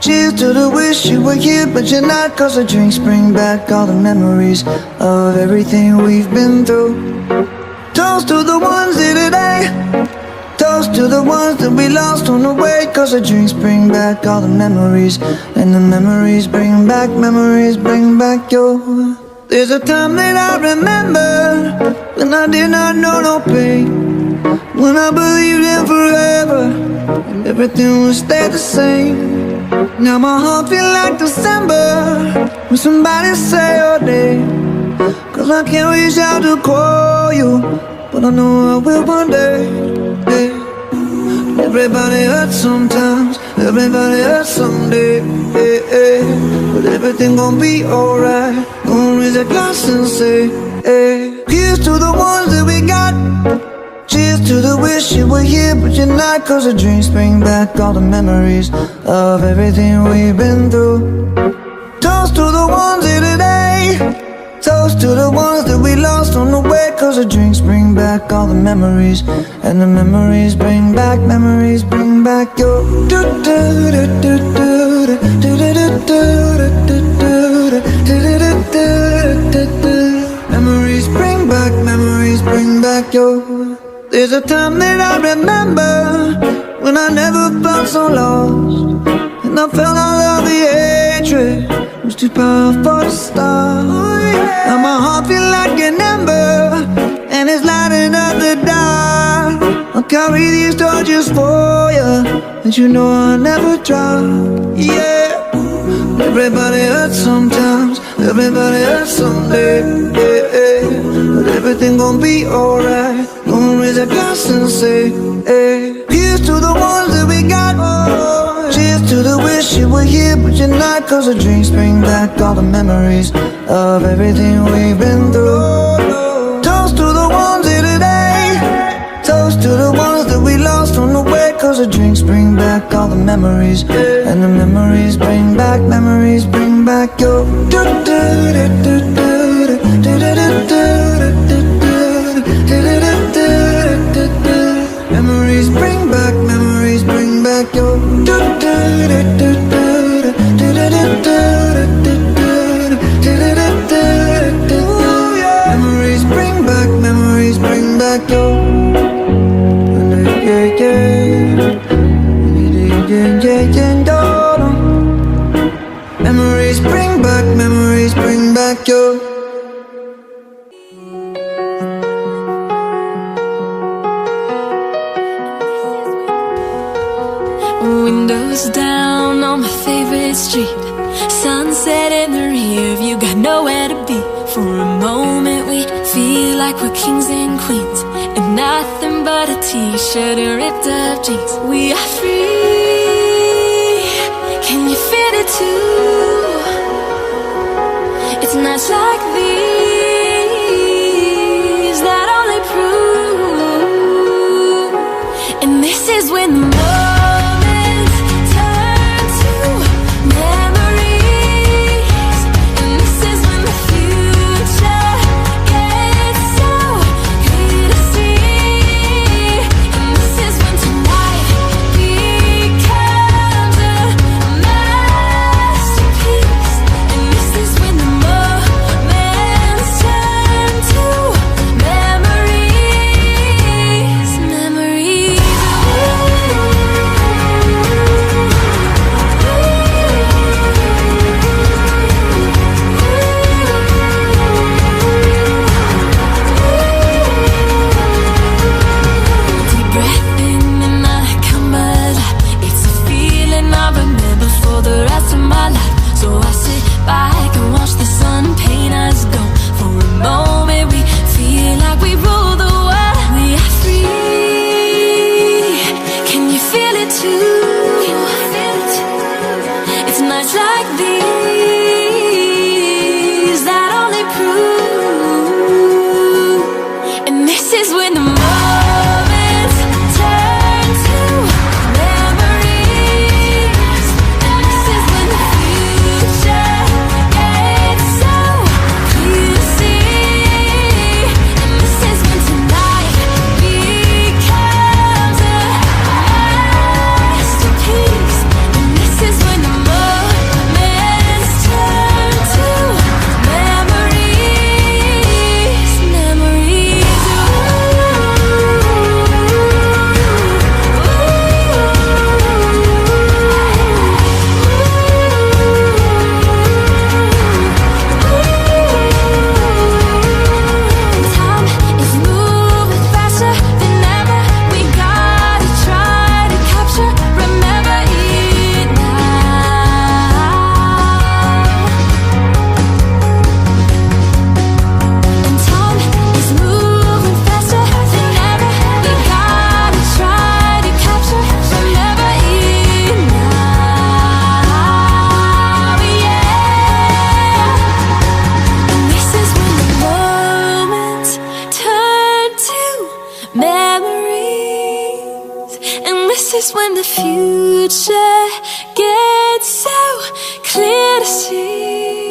Cheers to the wish you were here but you're not, 'cause the drinks bring back all the memories of everything we've been through. Toast to the ones here today, toast to the ones that we lost on the way, 'cause the drinks bring back all the memories, and the memories bring back your. There's a time that I remember when I did not know no pain, when I believed in forever and everything would stay the same. Now my heart feel like December when somebody say your name, 'cause I can't reach out to call you, but I know I will one day. Hey. Everybody hurts sometimes, everybody hurts someday. Hey, hey. But everything gon' be alright. Gonna raise a glass and say, hey. Here's to the ones that we got. Cheers to the wish you were here but you're not, 'cause the drinks bring back all the memories of everything we've been through. Toast to the ones here today, toast to the ones that we lost on the way, 'cause the drinks bring back all the memories, and the memories bring back your. Memories bring back your. There's a time that I remember when I never felt so lost, and I felt all of the hatred was too powerful to stop. Now my heart feel like an ember, and it's lighting up the dark. I'll carry these torches for you, and you know I'll never drop. Yeah. Everybody hurts sometimes, everybody hurts someday. Yeah, yeah. But everything gon' be alright. Gonna raise a glass and say, hey. Here's to the ones that we got. Oh. Cheers to the wish you were here but you're not, 'cause the drinks bring back all the memories of everything we've been through. Toast to the ones here today, toast to the ones that we lost on the way, 'cause the drinks bring back all the memories, and the memories bring back your. Memories bring back your. Memories bring back your. Yeah, yeah. Memories bring back your. Windows down on my favorite street, sunset in the rear view, got nowhere to be. For a moment we feel like we're kings and queens, and nothing but a t-shirt and ripped up jeans. We are free, can you feel it too? It's nights like these that only prove, and this is when the moments turn to memories, and this is when the future gets so clear to see, and this is when tonight becomes a masterpiece, and this is when the moments turn to memories, memories. This is when the future gets so clear to see.